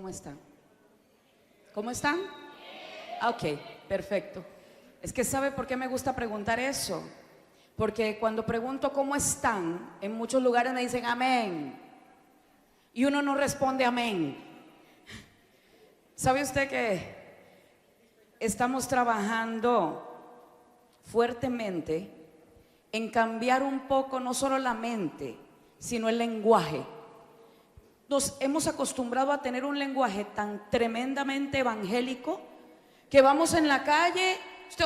¿Cómo están? ¿Cómo están? Ok, perfecto. Es que ¿sabe por qué me gusta preguntar eso? Porque cuando pregunto cómo están, en muchos lugares me dicen amén y uno no responde amén. ¿Sabe usted que estamos trabajando fuertemente en cambiar un poco no solo la mente, sino el lenguaje? Nos hemos acostumbrado a tener un lenguaje tan tremendamente evangélico que vamos en la calle.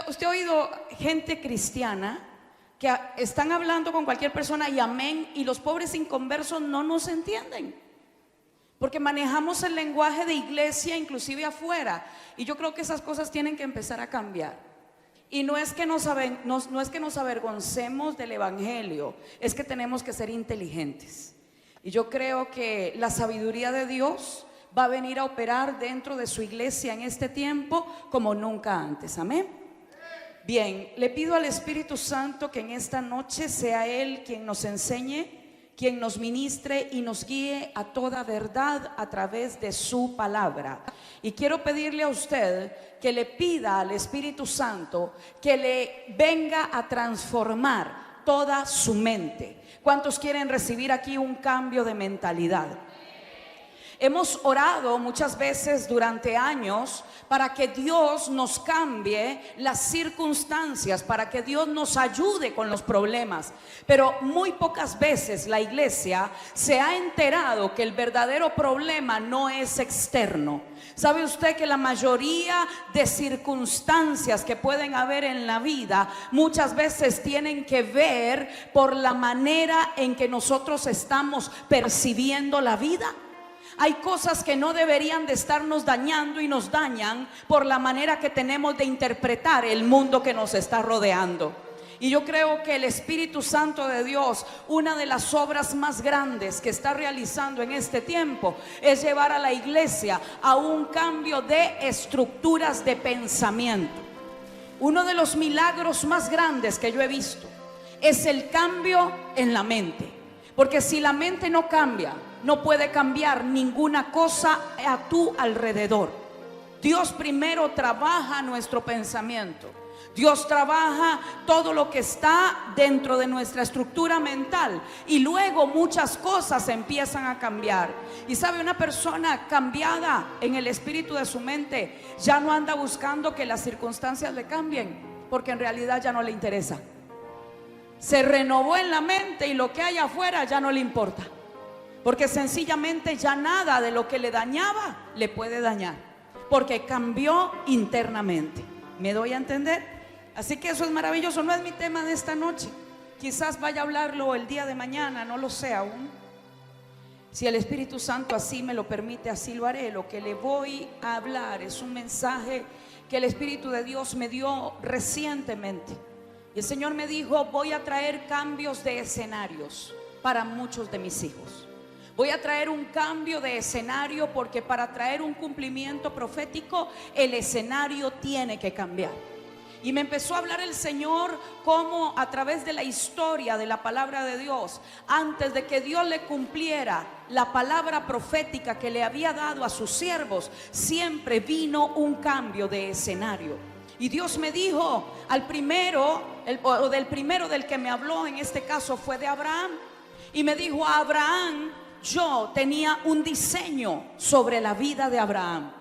Usted ha oído gente cristiana que están hablando con cualquier persona y amén, y los pobres inconversos no nos entienden, porque manejamos el lenguaje de iglesia inclusive afuera. Y yo creo que esas cosas tienen que empezar a cambiar. Y no es que nos avergoncemos del evangelio, es que tenemos que ser inteligentes. Y yo creo que la sabiduría de Dios va a venir a operar dentro de su iglesia en este tiempo como nunca antes. Amén. Bien, le pido al Espíritu Santo que en esta noche sea Él quien nos enseñe, quien nos ministre y nos guíe a toda verdad a través de su palabra. Y quiero pedirle a usted que le pida al Espíritu Santo que le venga a transformar toda su mente. ¿Cuántos quieren recibir aquí un cambio de mentalidad? Hemos orado muchas veces durante años para que Dios nos cambie las circunstancias, para que Dios nos ayude con los problemas. Pero muy pocas veces la iglesia se ha enterado que el verdadero problema no es externo. ¿Sabe usted que la mayoría de circunstancias que pueden haber en la vida muchas veces tienen que ver por la manera en que nosotros estamos percibiendo la vida? Hay cosas que no deberían de estarnos dañando y nos dañan por la manera que tenemos de interpretar el mundo que nos está rodeando. Y yo creo que el Espíritu Santo de Dios, una de las obras más grandes que está realizando en este tiempo, es llevar a la iglesia a un cambio de estructuras de pensamiento. Uno de los milagros más grandes que yo he visto es el cambio en la mente. Porque si la mente no cambia, no puede cambiar ninguna cosa a tu alrededor. Dios primero trabaja nuestro pensamiento. Dios trabaja todo lo que está dentro de nuestra estructura mental, y luego muchas cosas empiezan a cambiar. Y sabe, una persona cambiada en el espíritu de su mente ya no anda buscando que las circunstancias le cambien, porque en realidad ya no le interesa. Se renovó en la mente y lo que hay afuera ya no le importa, porque sencillamente ya nada de lo que le dañaba le puede dañar, porque cambió internamente. ¿Me doy a entender? Así que eso es maravilloso. No es mi tema de esta noche. Quizás vaya a hablarlo el día de mañana, no lo sé aún. Si el Espíritu Santo así me lo permite, así lo haré. Lo que le voy a hablar es un mensaje que el Espíritu de Dios me dio recientemente. Y el Señor me dijo: voy a traer cambios de escenarios para muchos de mis hijos. Voy a traer un cambio de escenario, porque para traer un cumplimiento profético el escenario tiene que cambiar. Y me empezó a hablar el Señor cómo a través de la historia de la palabra de Dios, antes de que Dios le cumpliera la palabra profética que le había dado a sus siervos, siempre vino un cambio de escenario. Y Dios me dijo del primero del que me habló, en este caso fue de Abraham. Y me dijo: a Abraham yo tenía un diseño sobre la vida de Abraham.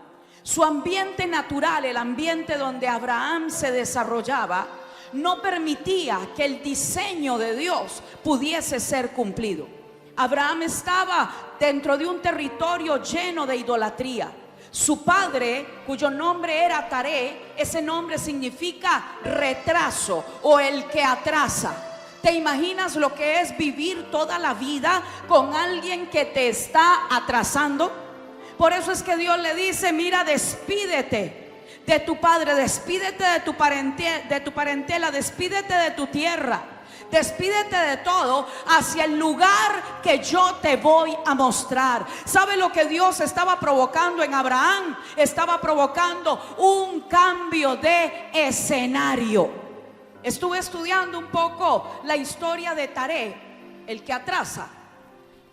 Su ambiente natural, el ambiente donde Abraham se desarrollaba, no permitía que el diseño de Dios pudiese ser cumplido. Abraham estaba dentro de un territorio lleno de idolatría. Su padre, cuyo nombre era Taré, ese nombre significa retraso o el que atrasa. ¿Te imaginas lo que es vivir toda la vida con alguien que te está atrasando? Por eso es que Dios le dice: mira, despídete de tu padre, despídete de tu parentela, despídete de tu tierra, despídete de todo hacia el lugar que yo te voy a mostrar. ¿Sabe lo que Dios estaba provocando en Abraham? Estaba provocando un cambio de escenario. Estuve estudiando un poco la historia de Taré, el que atrasa,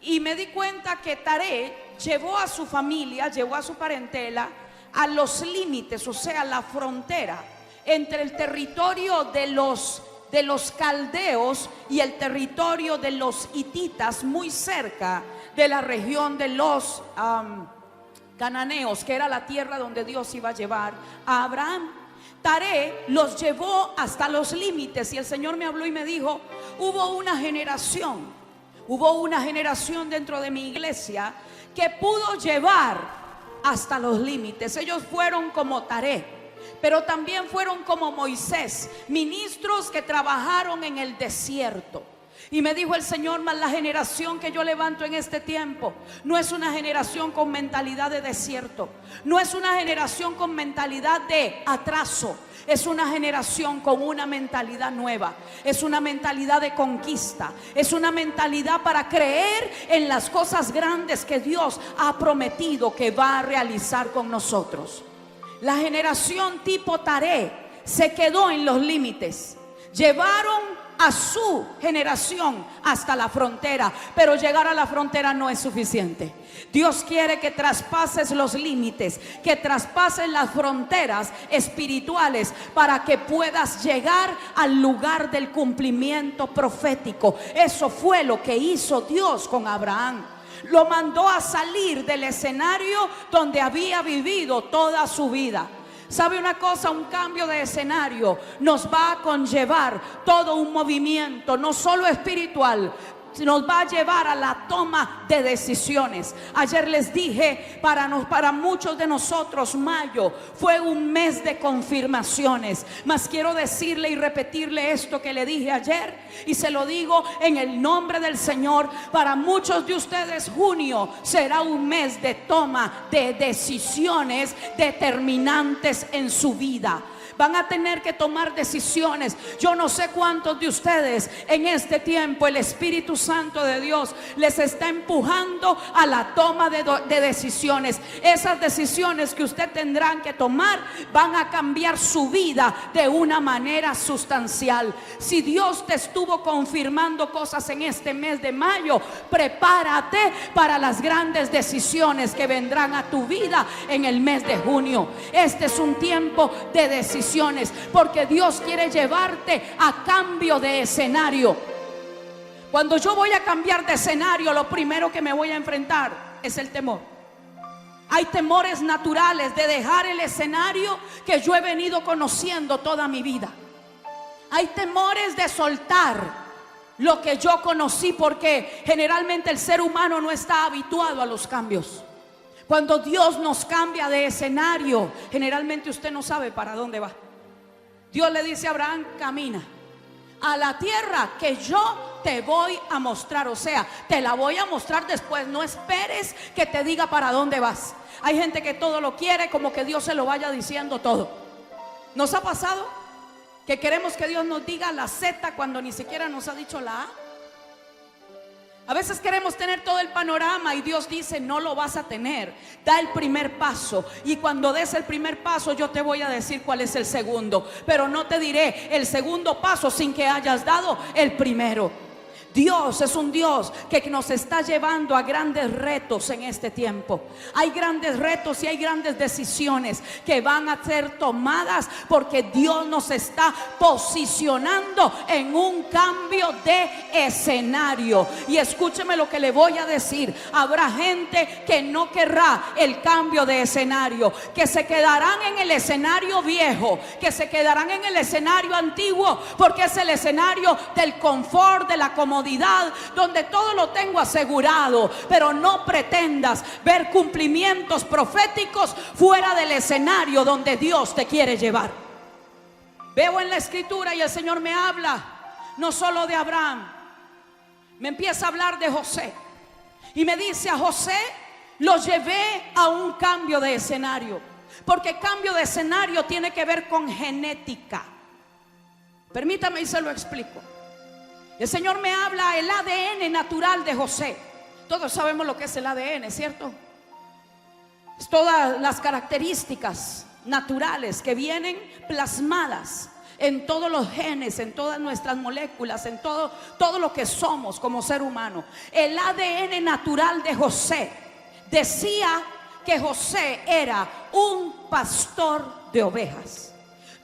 y me di cuenta que Taré llevó a su familia, llevó a su parentela a los límites, o sea, la frontera entre el territorio de los caldeos y el territorio de los hititas, muy cerca de la región de los cananeos, que era la tierra donde Dios iba a llevar a Abraham. Taré los llevó hasta los límites, y el Señor me habló y me dijo: hubo una generación dentro de mi iglesia que pudo llevar hasta los límites. Ellos fueron como Taré, pero también fueron como Moisés, ministros que trabajaron en el desierto. Y me dijo el Señor: mas la generación que yo levanto en este tiempo no es una generación con mentalidad de desierto, no es una generación con mentalidad de atraso, es una generación con una mentalidad nueva, es una mentalidad de conquista, es una mentalidad para creer en las cosas grandes que Dios ha prometido que va a realizar con nosotros. La generación tipo Taré se quedó en los límites, llevaron a su generación hasta la frontera, pero llegar a la frontera no es suficiente. Dios quiere que traspases los límites, que traspases las fronteras espirituales para que puedas llegar al lugar del cumplimiento profético. Eso fue lo que hizo Dios con Abraham. Lo mandó a salir del escenario donde había vivido toda su vida. ¿Sabe una cosa? Un cambio de escenario nos va a conllevar todo un movimiento, no solo espiritual, nos va a llevar a la toma de decisiones. Ayer les dije, para muchos de nosotros mayo fue un mes de confirmaciones, mas quiero decirle y repetirle esto que le dije ayer, y se lo digo en el nombre del Señor: para muchos de ustedes junio será un mes de toma de decisiones determinantes en su vida. Van a tener que tomar decisiones. Yo no sé cuántos de ustedes en este tiempo el Espíritu Santo de Dios les está empujando a la toma de decisiones. Esas decisiones que usted tendrán que tomar van a cambiar su vida de una manera sustancial. Si Dios te estuvo confirmando cosas en este mes de mayo, prepárate para las grandes decisiones que vendrán a tu vida en el mes de junio. Este es un tiempo de decisiones, porque Dios quiere llevarte a cambio de escenario. Cuando yo voy a cambiar de escenario, lo primero que me voy a enfrentar es el temor. Hay temores naturales de dejar el escenario que yo he venido conociendo toda mi vida. Hay temores de soltar lo que yo conocí, porque generalmente el ser humano no está habituado a los cambios. Cuando Dios nos cambia de escenario, generalmente usted no sabe para dónde va. Dios le dice a Abraham: camina a la tierra que yo te voy a mostrar. O sea, te la voy a mostrar después. No esperes que te diga para dónde vas. Hay gente que todo lo quiere como que Dios se lo vaya diciendo todo. ¿Nos ha pasado que queremos que Dios nos diga la Z cuando ni siquiera nos ha dicho la A? A veces queremos tener todo el panorama y Dios dice: no lo vas a tener, da el primer paso, y cuando des el primer paso yo te voy a decir cuál es el segundo, pero no te diré el segundo paso sin que hayas dado el primero. Dios es un Dios que nos está llevando a grandes retos en este tiempo. Hay grandes retos y hay grandes decisiones que van a ser tomadas, porque Dios nos está posicionando en un cambio de escenario. Y escúcheme lo que le voy a decir: habrá gente que no querrá el cambio de escenario, que se quedarán en el escenario viejo, que se quedarán en el escenario antiguo, porque es el escenario del confort, de la comodidad, donde todo lo tengo asegurado. Pero no pretendas ver cumplimientos proféticos fuera del escenario donde Dios te quiere llevar. Veo en la escritura, y el Señor me habla no solo de Abraham, me empieza a hablar de José, y me dice: a José lo llevé a un cambio de escenario, porque cambio de escenario tiene que ver con genética. Permítame y se lo explico. El Señor me habla el ADN natural de José. Todos sabemos lo que es el ADN, ¿cierto? Es todas las características naturales que vienen plasmadas en todos los genes, en todas nuestras moléculas, en todo lo que somos como ser humano. El ADN natural de José decía que José era un pastor de ovejas.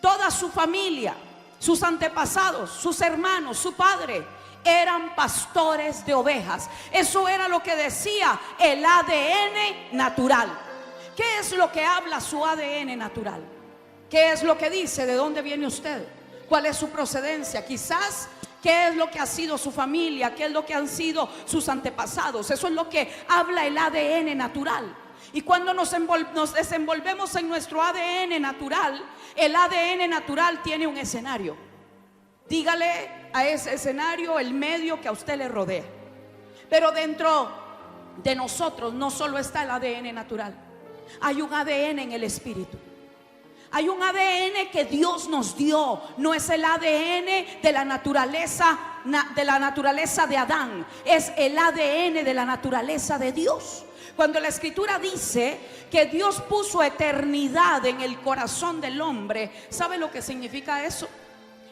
Toda su familia, sus antepasados, sus hermanos, su padre eran pastores de ovejas. Eso era lo que decía el ADN natural. ¿Qué es lo que habla su ADN natural? ¿Qué es lo que dice? ¿De dónde viene usted? ¿Cuál es su procedencia? Quizás qué es lo que ha sido su familia, qué es lo que han sido sus antepasados. Eso es lo que habla el ADN natural. Y cuando nos desenvolvemos en nuestro ADN natural, el ADN natural tiene un escenario. Dígale a ese escenario el medio que a usted le rodea. Pero dentro de nosotros no solo está el ADN natural, hay un ADN en el espíritu. Hay un ADN que Dios nos dio. No es el ADN de la naturaleza de Adán, es el ADN de la naturaleza de Dios. Cuando la escritura dice que Dios puso eternidad en el corazón del hombre, ¿sabe lo que significa eso?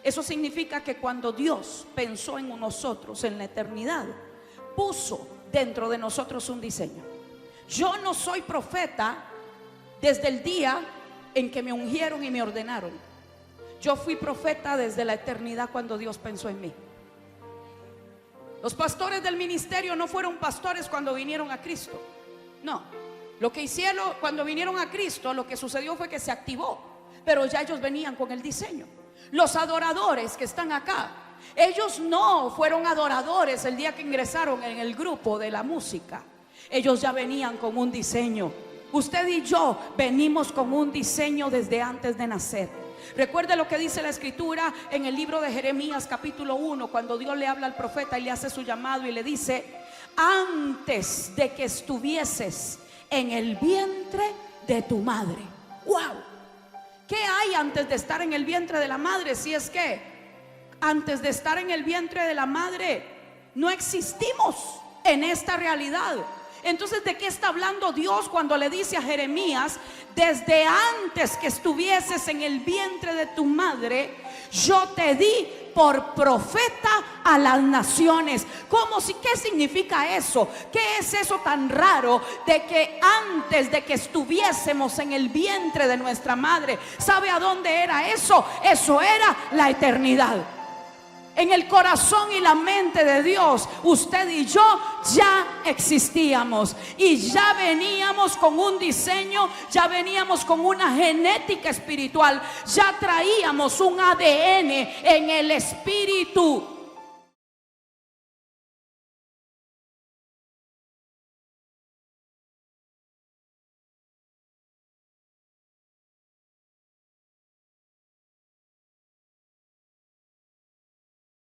Eso significa que cuando Dios pensó en nosotros en la eternidad, puso dentro de nosotros un diseño. Yo no soy profeta desde el día en que me ungieron y me ordenaron. Yo fui profeta desde la eternidad cuando Dios pensó en mí. Los pastores del ministerio no fueron pastores cuando vinieron a Cristo. No, lo que hicieron cuando vinieron a Cristo, lo que sucedió fue que se activó, pero ya ellos venían con el diseño. Los adoradores que están acá, ellos no fueron adoradores el día que ingresaron en el grupo de la música. Ellos ya venían con un diseño. Usted y yo venimos con un diseño desde antes de nacer. Recuerde lo que dice la escritura en el libro de Jeremías capítulo 1, cuando Dios le habla al profeta y le hace su llamado y le dice: antes de que estuvieses en el vientre de tu madre. ¡Wow! ¿Qué hay antes de estar en el vientre de la madre? Si es que antes de estar en el vientre de la madre no existimos en esta realidad. Entonces, ¿de qué está hablando Dios cuando le dice a Jeremías: desde antes que estuvieses en el vientre de tu madre, yo te di por profeta a las naciones? ¿Qué significa eso? ¿Qué es eso tan raro de que antes de que estuviésemos en el vientre de nuestra madre? ¿Sabe a dónde era eso? Eso era la eternidad. En el corazón y la mente de Dios, usted y yo ya existíamos y ya veníamos con un diseño, ya veníamos con una genética espiritual, ya traíamos un ADN en el espíritu.